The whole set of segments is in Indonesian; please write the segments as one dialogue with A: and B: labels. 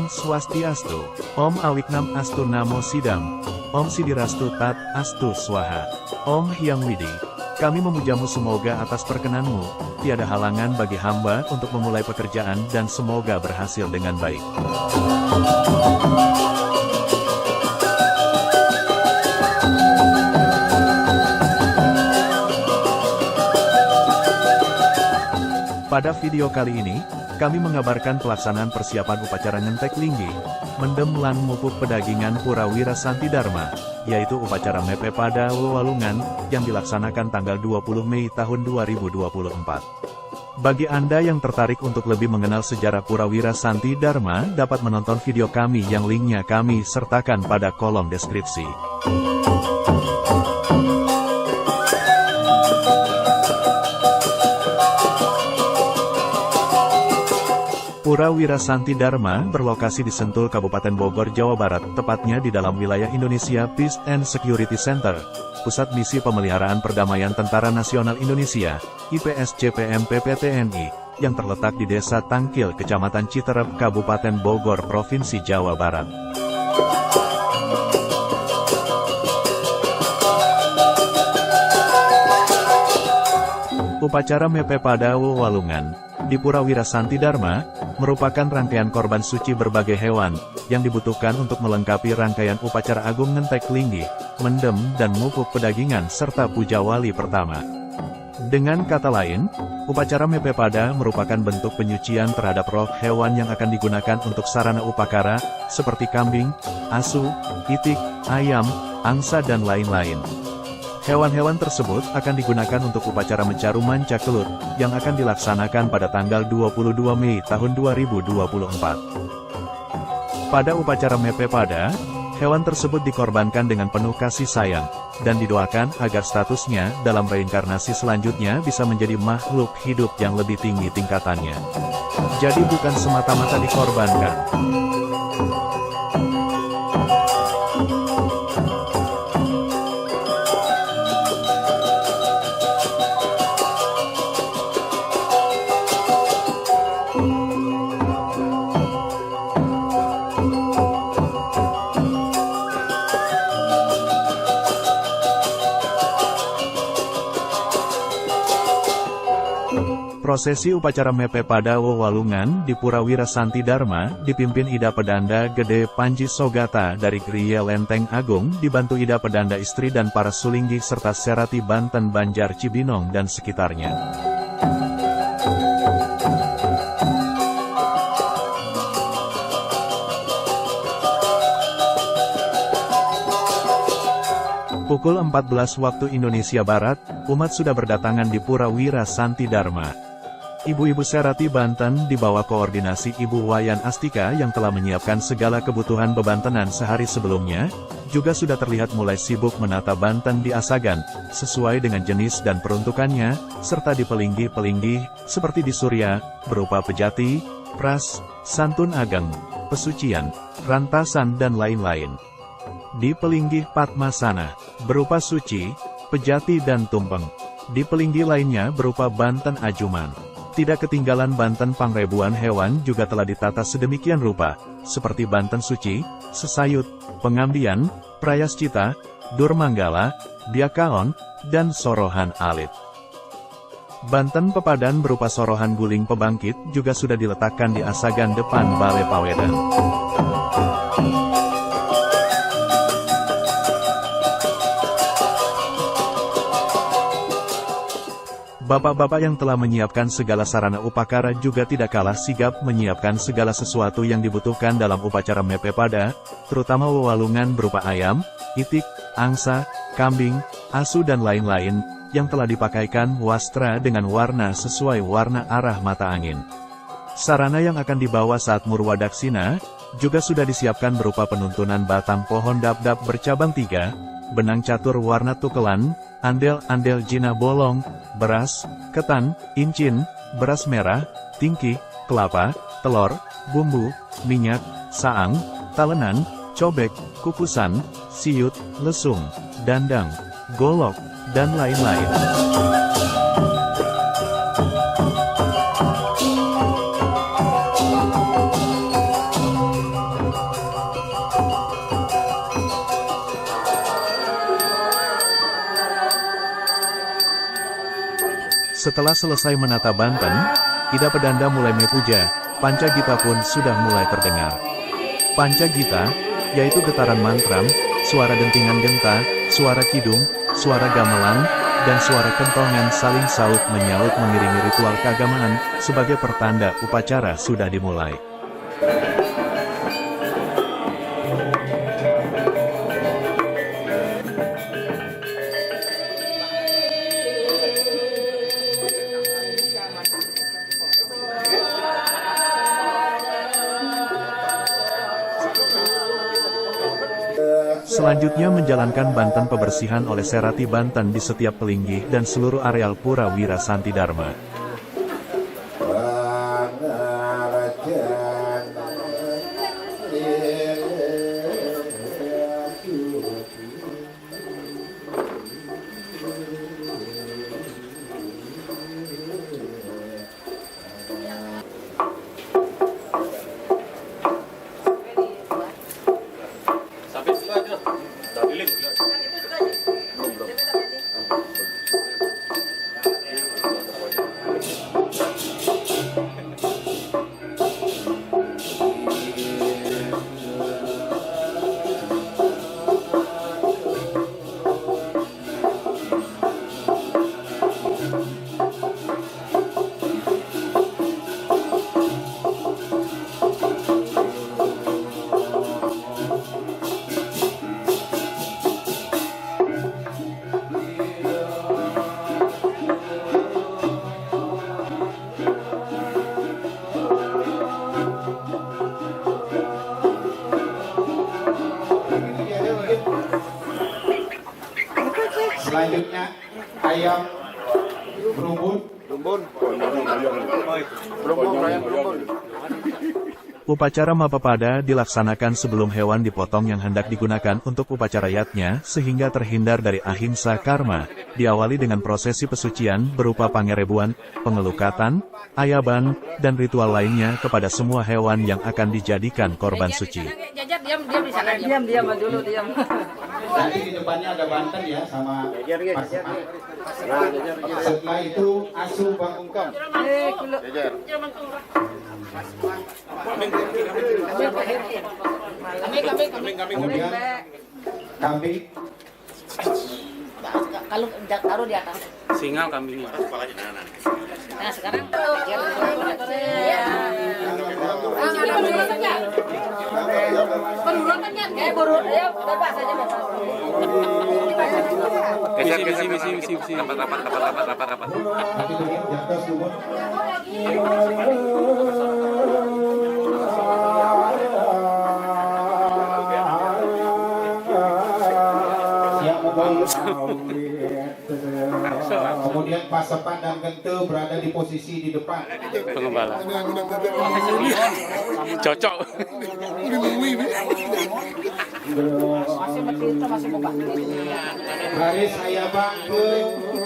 A: Om Swastiastu, Om Awiknam Astu Namo Sidam, Om Sidirastu Tat Astu Swaha, Om Hyang Widi. Kami memujamu semoga atas perkenanmu, tiada halangan bagi hamba untuk memulai pekerjaan dan semoga berhasil dengan baik. Pada video kali ini, kami mengabarkan pelaksanaan persiapan upacara Ngentek Linggi, Mendem lan Mupuk Pedagingan Purawira Santi Dharma, yaitu upacara Mepe pada Walungan, yang dilaksanakan tanggal 20 Mei tahun 2024. Bagi Anda yang tertarik untuk lebih mengenal sejarah Purawira Santi Dharma, dapat menonton video kami yang linknya kami sertakan pada kolom deskripsi. Purawira Santi Dharma berlokasi di Sentul, Kabupaten Bogor, Jawa Barat, tepatnya di dalam wilayah Indonesia Peace and Security Center, Pusat Misi Pemeliharaan Perdamaian Tentara Nasional Indonesia, IPSCPM-PPTNI, yang terletak di Desa Tangkil, Kecamatan Citerep, Kabupaten Bogor, Provinsi Jawa Barat. Upacara Mepe pada Walungan di Purawira Santi Dharma merupakan rangkaian korban suci berbagai hewan yang dibutuhkan untuk melengkapi rangkaian upacara agung Ngentek Linggi, Mendem dan Mupuk Pedagingan serta Puja Wali pertama. Dengan kata lain, upacara Mepe pada merupakan bentuk penyucian terhadap roh hewan yang akan digunakan untuk sarana upakara seperti kambing, asu, itik, ayam, angsa dan lain-lain. Hewan-hewan tersebut akan digunakan untuk upacara mencaru manca kelut, yang akan dilaksanakan pada tanggal 22 Mei tahun 2024. Pada upacara Mepe pada, hewan tersebut dikorbankan dengan penuh kasih sayang, dan didoakan agar statusnya dalam reinkarnasi selanjutnya bisa menjadi makhluk hidup yang lebih tinggi tingkatannya. Jadi bukan semata-mata dikorbankan. Prosesi upacara Mepe pada Walungan di Purawira Santi Dharma dipimpin Ida Pedanda Gede Panji Sogata dari Griya Lenteng Agung, dibantu Ida Pedanda istri dan para sulinggi serta Serati Banten Banjar Cibinong dan sekitarnya. Pukul 14 waktu Indonesia Barat, umat sudah berdatangan di Purawira Santi Dharma. Ibu-ibu Serati Banten di bawah koordinasi Ibu Wayan Astika yang telah menyiapkan segala kebutuhan bebantenan sehari sebelumnya, juga sudah terlihat mulai sibuk menata banten di Asagan, sesuai dengan jenis dan peruntukannya, serta di pelinggi-pelinggi, seperti di Surya, berupa pejati, pras, santun ageng, pesucian, rantasan dan lain-lain. Di pelinggi Padmasana, berupa suci, pejati dan tumpeng. Di pelinggi lainnya berupa banten ajuman. Tidak ketinggalan banten pangrebuan hewan juga telah ditata sedemikian rupa, seperti banten suci, sesayut, pengambian, prayascita, durmanggala, diakaon, dan sorohan alit. Banten pepadan berupa sorohan guling pebangkit juga sudah diletakkan di Asagan depan Balai Pawedan. Bapak-bapak yang telah menyiapkan segala sarana upakara juga tidak kalah sigap menyiapkan segala sesuatu yang dibutuhkan dalam upacara Mepe pada, terutama Walungan berupa ayam, itik, angsa, kambing, asu dan lain-lain, yang telah dipakaikan wastra dengan warna sesuai warna arah mata angin. Sarana yang akan dibawa saat Murwadaksina, juga sudah disiapkan berupa penuntunan batang pohon dab-dab bercabang 3, benang catur warna tukelan, andel-andel jina bolong, beras, ketan, incin, beras merah, tingki, kelapa, telur, bumbu, minyak, saang, talenan, cobek, kukusan, siut, lesung, dandang, golok, dan lain-lain. Setelah selesai menata Banten, Ida Pedanda mulai mepuja, panca gita pun sudah mulai terdengar. Panca gita, yaitu getaran mantram, suara dentingan genta, suara kidung, suara gamelan, dan suara kentongan saling saut menyaut mengiringi ritual keagamaan, sebagai pertanda upacara sudah dimulai. Selanjutnya menjalankan Banten pembersihan oleh Serati Banten di setiap pelinggih dan seluruh areal Pura Wira Santi Dharma.
B: Selanjutnya ayam berumbun.
A: Upacara Mapapada dilaksanakan sebelum hewan dipotong yang hendak digunakan untuk upacara yatnya, sehingga terhindar dari ahimsa karma. Diawali dengan prosesi pesucian berupa pangerebuan, pengelukatan, ayaban, dan ritual lainnya kepada semua hewan yang akan dijadikan korban suci.
C: Diam dulu, diam.
B: Nanti di depannya ada Banten ya sama Pasepan. Setelah itu asuh bangkungkam. Kemudian kambing.
C: Kalau taruh di atas.
D: Singal kambingnya.
C: Nah sekarang bapak saja bapak.
D: Misi. Rapat.
B: Nanti begini jatuh dulu. Siap membawa. Kemudian Pasepan dan Gente berada di posisi di depan.
D: Pengembala. Cocok.
B: Baris ayabang ke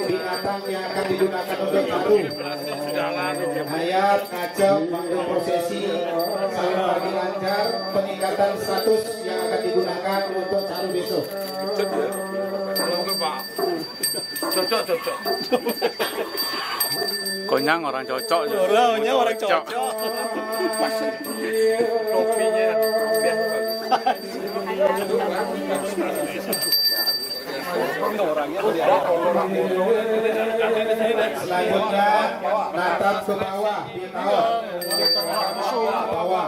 B: binatang yang akan digunakan untuk taruh. Ayat ngajak untuk prosesi saling bagi lancar peningkatan status yang akan digunakan untuk taruh besok.
D: Cocok. Konyang orang cocok. Orang cocok. Topinya
B: Selanjutnya natap ke bawah, bawah.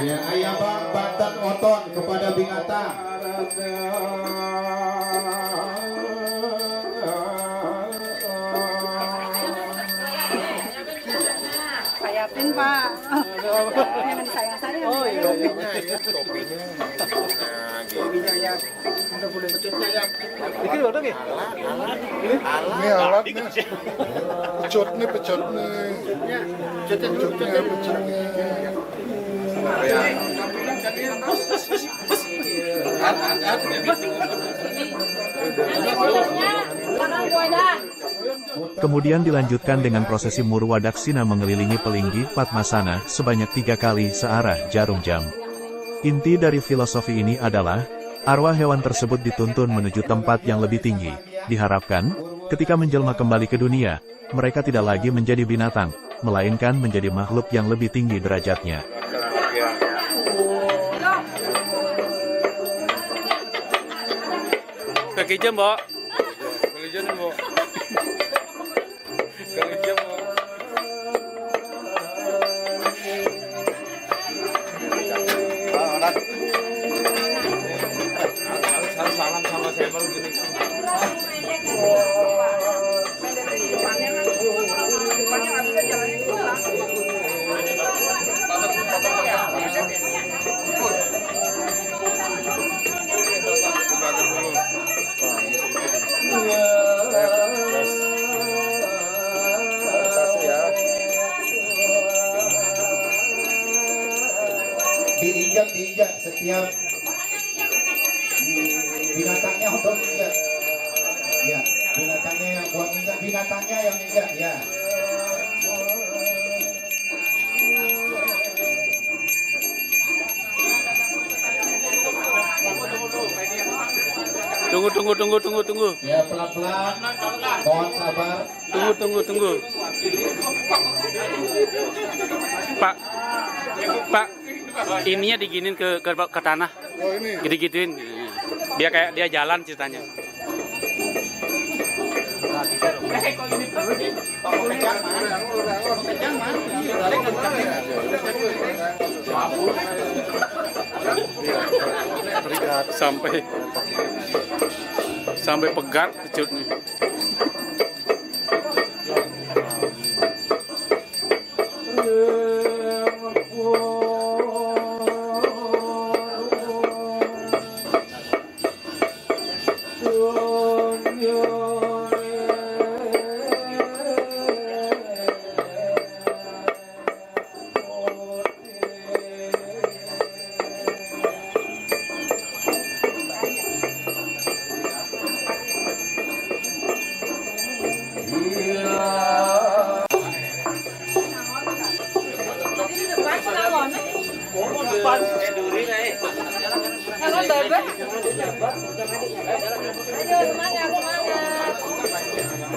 B: Ya, ayam Banten oton kepada binatang.
E: Sayapin Pak. Jangan sayang-sayang. Oh iya. Topinya ya, topinya. Nah, topinya ya. Udah boleh becutnya ya. Dikit udah nggih? Alat. Ini alatnya. Pecut nih. Pecutnya.
C: Jangan buaya.
A: Kemudian dilanjutkan dengan prosesi Murwadaksina mengelilingi Pelinggi Padmasana sebanyak 3 kali searah jarum jam. Inti dari filosofi ini adalah, arwah hewan tersebut dituntun menuju tempat yang lebih tinggi. Diharapkan, ketika menjelma kembali ke dunia, mereka tidak lagi menjadi binatang, melainkan menjadi makhluk yang lebih tinggi derajatnya.
D: Kaki jam, Mbok. Kaki jam, Mbok. Kaki jam, Mbok. Salam sama saya baru gini.
B: Diinjak setiap binatangnya untuk injak. Ya, binatangnya yang buat injak, binatangnya yang injak, ya.
D: Tunggu.
B: Ya, pelan-pelan. Mohon sabar.
D: Tunggu. Pak, ininya diginin ke tanah.
F: Oh ini.
D: Gitu-gituin. Biar kayak dia jalan ceritanya. Sampai pegat kecutnya.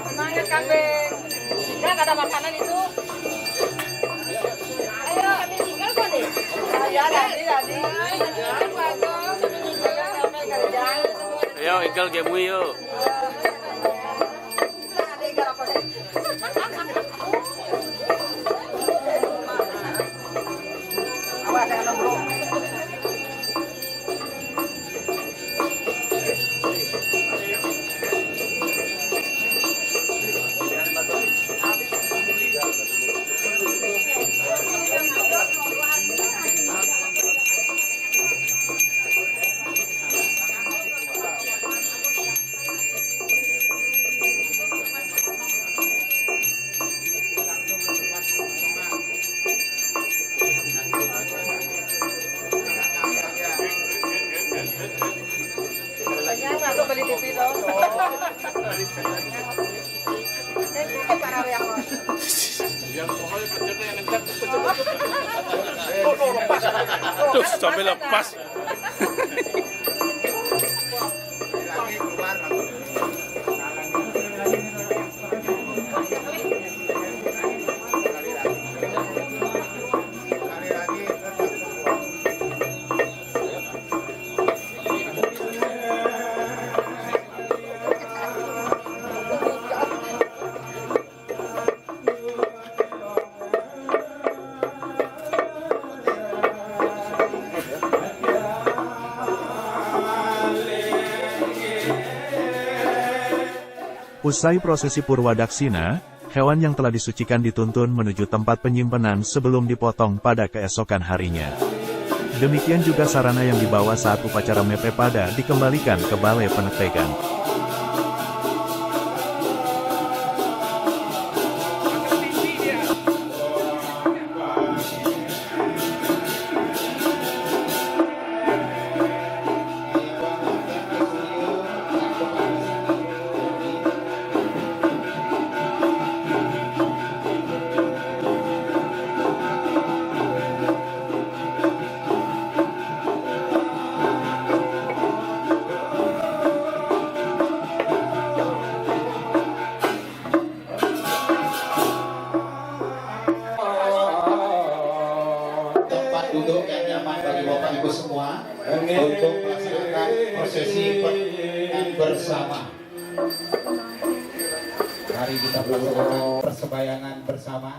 C: Semangat kambing. Ya, gak ada makanan itu. Ayo, kami tinggal kok deh. Ya, tadi.
D: Ayo, igal gemui yuk.
C: Masuk beli TV dong.
D: Tuh, sampai lepas.
A: Usai prosesi Purwadaksina, hewan yang telah disucikan dituntun menuju tempat penyimpanan sebelum dipotong pada keesokan harinya. Demikian juga sarana yang dibawa saat upacara Mepepada dikembalikan ke Balai Penetegan.
B: prosesi bersama. Mari kita melaksanakan persembayangan bersama.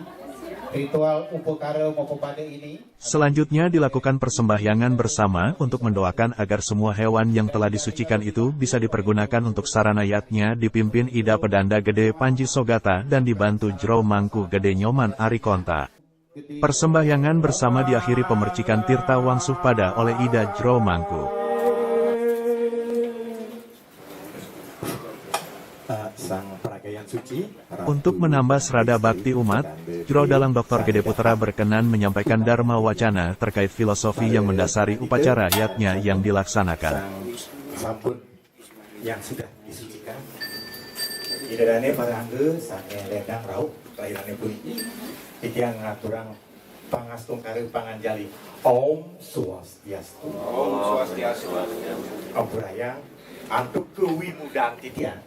B: Ritual upekara Mopopade ini
A: Selanjutnya dilakukan persembahyangan bersama untuk mendoakan agar semua hewan yang telah disucikan itu bisa dipergunakan untuk sarana yatnya, dipimpin Ida Pedanda Gede Panji Sogata dan dibantu Jero Mangku Gede Nyoman Ari Konta. Persembahyangan bersama diakhiri pemercikan Tirta Wangsuh Pada oleh Ida Jero Mangku.
F: Sang peragaian suci
A: Untuk menambah serada bakti umat, Jero Dalang Dr. Gede Putra berkenan menyampaikan Dharma Wacana terkait filosofi yang mendasari upacara yatnya yang dilaksanakan.
F: sang sampun yang sudah disucikan. Idadane parangge sange ledang raup lairane puniki titiang ngaturang pangastung kare panganjali. Om Swastiastu.
B: Om Swastiastu.
F: Ampurayang antuk kewimudaan titiang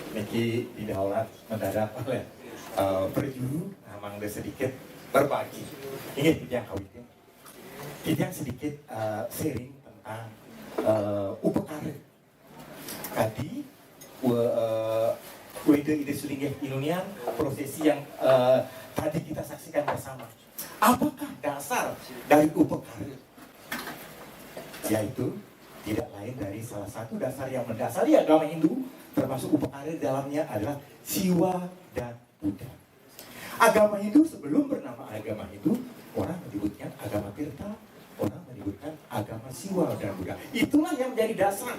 F: niki didaulat mendadak oleh perjuru mangga sedikit berbagi. Ingin titiang kawitnya. Titiang sedikit sharing tentang upekara. Tadi ide sulingnya ilunian prosesi yang tadi kita saksikan bersama. Apakah dasar dari upekara? Yaitu tidak lain dari salah satu dasar yang mendasari agama Hindu, termasuk upekara di dalamnya adalah Siwa dan Buddha. Agama Hindu sebelum bernama agama Hindu, orang menyebutkan agama Tirta, orang menyebutkan agama Siwa dan Buddha. Itulah yang menjadi dasar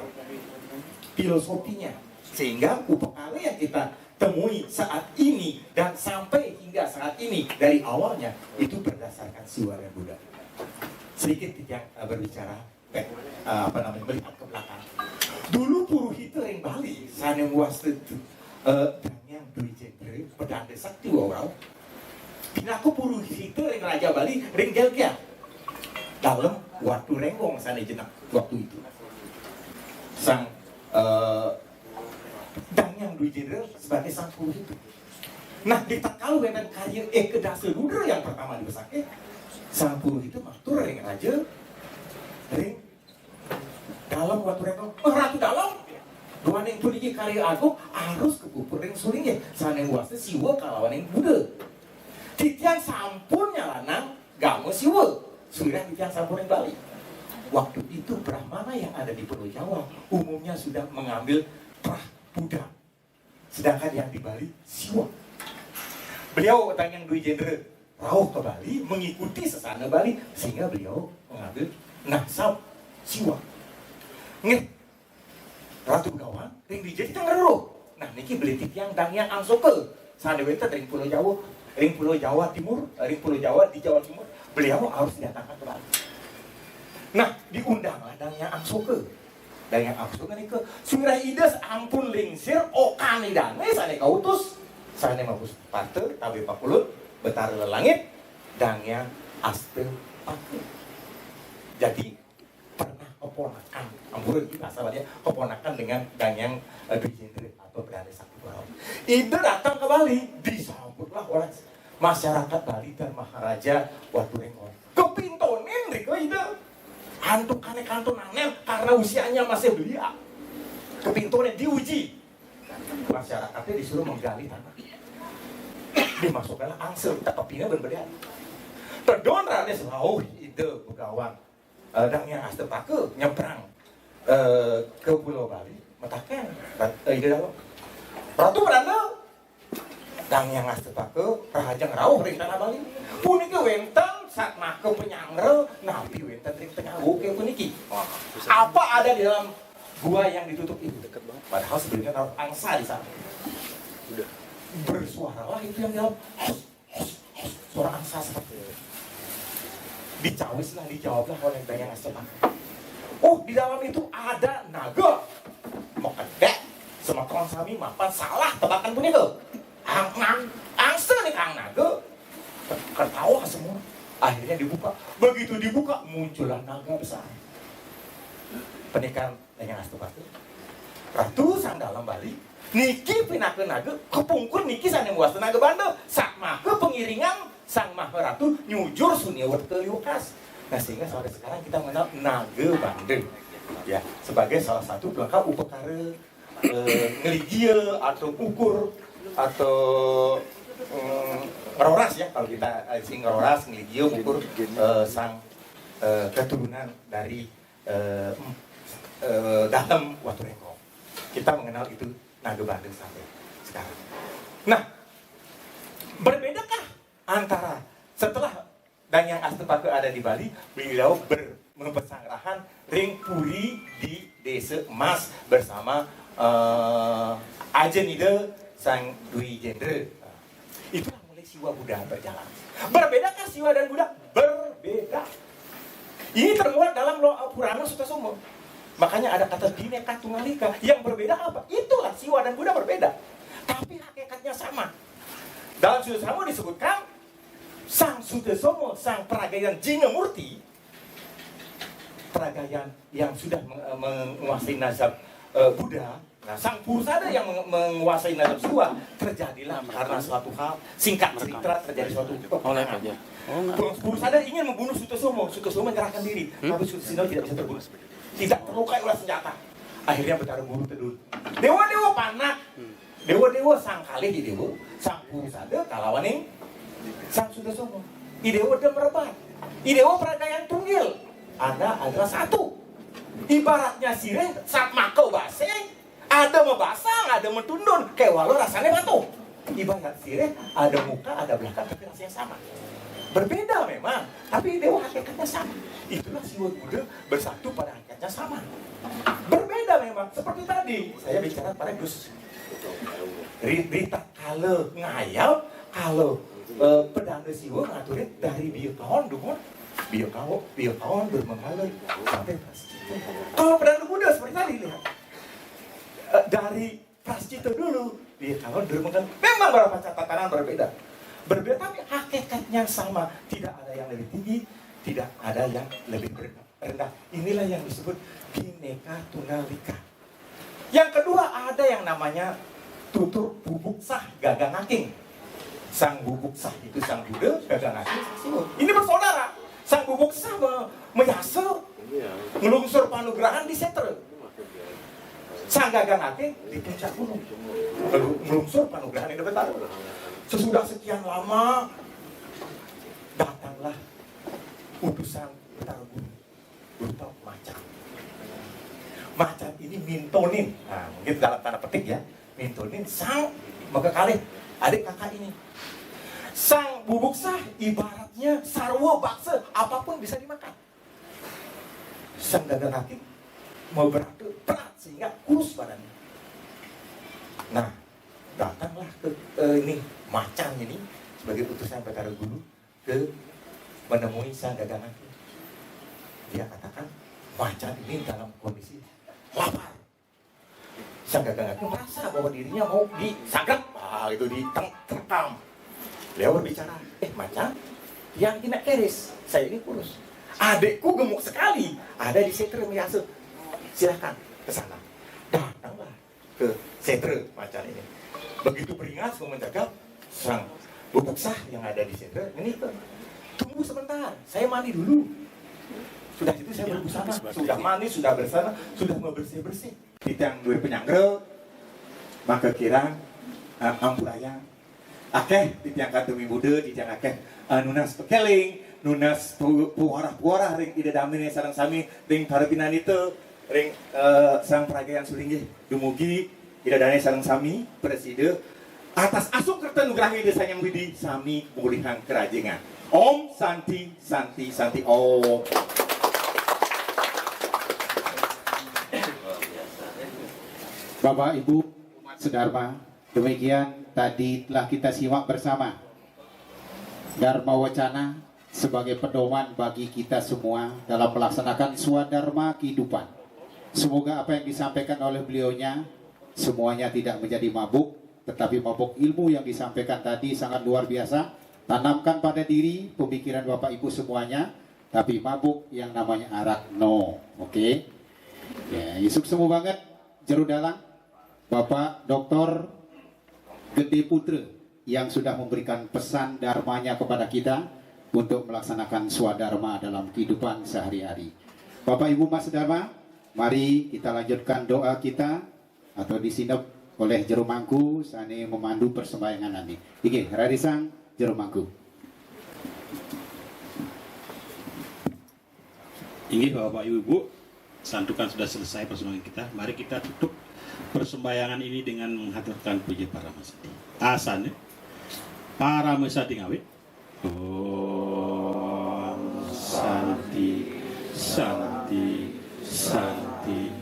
F: filosofinya. Sehingga upekara yang kita temui saat ini dan sampai hingga saat ini dari awalnya itu berdasarkan Siwa dan Buddha. Sedikit yang berbicara melihat ke belakang. Dulu Puruhita yang Bali saneng wastetu yang dui jendre pedang sakti wawau. Pinaku Puruhita yang Raja Bali ring gelgia dalam waktu renggong sana jenak waktu itu. Sang dan yang dui jendre sebagai sang Puruhita. Nah ditakal dengan karya Kedasa Rudra yang pertama dibesake sang Puruhita matur ring raja ring dalam waktu renggong ratu dalam dua yang puniki karya agung harus kepupur ring sulingnya saneng waste Siwa kalawan yang Buddha. Titiang sampun nyalanang gamu Siwa sudah titiang sampun yang Bali. Waktu itu Brahmana yang ada di Pulau Jawa umumnya sudah mengambil prah Buddha, sedangkan yang di Bali Siwa. Beliau tanyang Dwi Jendre rauh ke Bali mengikuti sesana Bali sehingga beliau mengambil nasab Siwa. Nggih, Ratu Begawan ring dijadi tengeruh. Nah niki beli titiang dangyang angsoke sana wenta ring Pulau Jawa. Ring Pulau Jawa Timur, ring Pulau Jawa di Jawa Timur, beliau harus didatangkan ke Bali. Nah, diundanglah Dangyang Angsoke. Dangyang Angsoke ini ke surah ides ampun lingsir okani dane sane kautus, sane mabus parte tabe pakulut, betara lelangit, Dangyang aste paku. Jadi pernah keponakan, ampun itu asalnya keponakan dengan Dangyang Dwi Jendre atau Berani Sakti Waraw. Ide datang ke Bali, disambutlah oleh masyarakat Bali dan Maharaja Watu Renggong. Kepintonin riko ide, hantu kane kanton anel karena usianya masih belia. Kepintonin diuji, masyarakatnya disuruh menggali tanah. Dimasukkanlah angsel, kita kepinnya berbeda. Terdon rane selau ide Begawan, Dangyang aste paku nyebrang ke Pulau Bali. Matakan, ide dalam Ratu Belanda Dangyang aste paku rahajang rauh ring tanah Bali. Puniki wentang sak make penyangre nabi wenten ring tengah oke puniki. Apa ada di dalam gua yang ditutup itu? Dekat banget. Padahal sebelumnya taruh angsa di sana. Udah bersuaralah itu yang dalam suara angsa seperti itu. Dicawislah, dijawablah oleh Dangyang aste paku. Oh, di dalam itu ada naga. Mau kedek, semakron sami mapan salah tebakan punya ke. Angsa nih Kang naga. Ketawa semua. Akhirnya dibuka. Begitu dibuka, muncullah naga besar. Pernikahan Dangyang aste paku. Ratu sang dalam Bali. Niki pinakeun naga, kepungkur niki sane muas naga bandel. Sak make pengiringan sang Maharatu nyujur suniwet ke liukas. Nah sehingga sampai sekarang kita mengenal naga bandel. Ya, sebagai salah satu pelengkap upekara ngeligia atau ukur atau ngeroras ya, kalau kita sing ngeroras ngeligia ukur sang keturunan dari dalam Watu Rengkong. Kita mengenal itu Naga Bandeng sampai sekarang. Nah, berbedakah antara setelah Danyang Astepake ada di Bali, beliau berpesanggrahan ring puri di Desa Emas bersama Ajenide Sang Dwi Jendre. Itulah mulai Siwa Buddha berjalan. Berbedakah Siwa dan Buddha? Berbeda. Ini termuat dalam Purana Sutasoma. Makanya ada kata Bhinneka Tunggal Ika. Yang berbeda apa? Itulah Siwa dan Buddha berbeda. Tapi hakikatnya sama. Dalam Sutasoma disebutkan Sang Sutasoma, Sang Peragayan Jingamurti, peragayan yang sudah menguasai nazab Buddha. Nah, Sang Purusada yang menguasai nazab Siwa terjadilah karena suatu hal, singkat cerita terjadi suatu
D: Oleh aja.
F: Purusada ingin membunuh Sutasoma. Sutasoma menyerahkan diri, tapi Sutasoma tidak bisa terbunuh. Tidak terlukai oleh senjata. Akhirnya bertarung buru tedul. Dewa-dewa panak. Dewa-dewa sang kalih di dewa, Sang Purusada kalawaning Sang Sutasoma. Idewa dem merebat. Idewa peragayan tunggil. Adalah satu. Ibaratnya sireh saat makau baseng, ada membasang, ada mentundun, kayak walau rasanya batu. Ibarat sireh ada muka, ada belakang, tapi rasanya sama. Berbeda memang, tapi dewa hakikatnya sama. Itulah Siwa Buddha bersatu pada hakikatnya sama. Berbeda memang, seperti tadi saya bicara pada Gus Rita kalau ngayal, kalau pedanda Siwa ngaturin dari biokawon dukun, biokawon bermengalir sampai Prascita. Kalau pedanda Buddha seperti tadi lihat, dari Prascita dulu biokawon bermengalir. Memang beberapa catatan berbeda. Berbeda tapi hakikatnya sama. Tidak ada yang lebih tinggi, tidak ada yang lebih rendah. Inilah yang disebut Bhinneka Tunggal Ika. Yang kedua ada yang namanya tutur bubuk sah gagang aking. Sang bubuk sah itu Sang Buddha, gagang aking Sang Siwa. Ini bersaudara. Sang bubuk sah menyasa ngelungsur panugrahan di Setre. Sang gagang aking di puncak gunung. Ngelungsur panugrahan di Betara. Sesudah sekian lama datanglah utusan Betara Gunung berupa macan. Macan ini mintonin. Nah, mungkin dalam tanda petik ya, mintonin sang maka kali adik kakak ini. Sang bubuk sah ibaratnya sarwa baksa, apapun bisa dimakan. Sang gagang aking mau berat sehingga kurus badannya. Nah, datanglah ke ini macan ini sebagai utusan Betara Guru ke menemui sang gagang aking. Dia katakan macan ini dalam kondisi lapar. Sang gagang aking merasa bahwa dirinya mau disagap, itu diterkam. Beliau berbicara, macan, yang tidak keris, saya ini kurus. Adekku gemuk sekali, ada di Setre Miyase. Silahkan ke sana. Datanglah ke Setre macan ini. Begitu beringas menjaga sang bubuk sah yang ada di Setre, ini tunggu sebentar, saya mandi dulu. Sudah itu saya berbusana, sudah mandi, sudah bersana, sudah mau bersih-bersih. Kita yang dua penyanggrel, maka kira ampuraya. Akeh titiang katumi Buddha, titiang akeh nunas pekeling, nunas puarah-puarah ring ida damine sareng sami ring hareupinan itu ring sang peragayan sulinggih dumugi ida dane sareng sami preside atas asuk kerta nugrahi desa yang widi sami pemulihan kerajengan. Om Santi Santi Santi Om.
G: Bapak Ibu umat sedharma, demikian tadi telah kita simak bersama Dharma Wacana sebagai pedoman bagi kita semua dalam melaksanakan swadharma kehidupan. Semoga apa yang disampaikan oleh beliaunya semuanya tidak menjadi mabuk, tetapi mabuk ilmu yang disampaikan tadi sangat luar biasa. Tanamkan pada diri pemikiran Bapak Ibu semuanya, tapi mabuk yang namanya arak no. Oke? Ya, isuk semua banget Jeru Dalang, Bapak Dr. Gede Putra yang sudah memberikan pesan dharmanya kepada kita untuk melaksanakan swadharma dalam kehidupan sehari-hari. Bapak Ibu Mas Dharma, Mari kita lanjutkan doa kita atau disinep oleh jero mangku sane memandu persembayangan nanti. Iki rarisang jero mangku.
H: Inggih Bapak Ibu, santukan sudah selesai persembayangan kita. Mari kita tutup persembayangan ini dengan menghaturkan puji para mesati. Asane para mesati ngawit. Om Santi Santi Santi.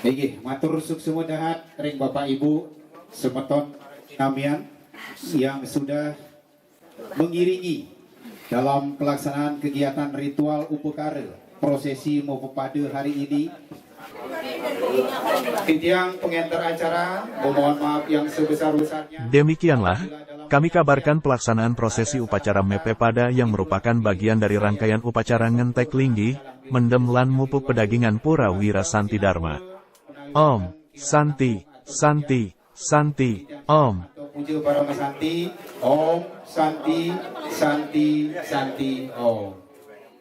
G: Iki matur sukses dahat ring Bapak Ibu semeton namian yang sudah mengiringi dalam pelaksanaan kegiatan ritual upekara prosesi Mopepade hari ini. Yang pengantar acara, mohon maaf yang sebesar-besarnya.
A: Demikianlah, kami kabarkan pelaksanaan prosesi upacara Mepepada yang merupakan bagian dari rangkaian upacara Ngentek Linggi, Mendem lan Mupuk Pedagingan Pura Wira Santi Dharma. Om Santi Santi Santi Om.
G: Puja para Santi, Om Santi Santi Santi Om.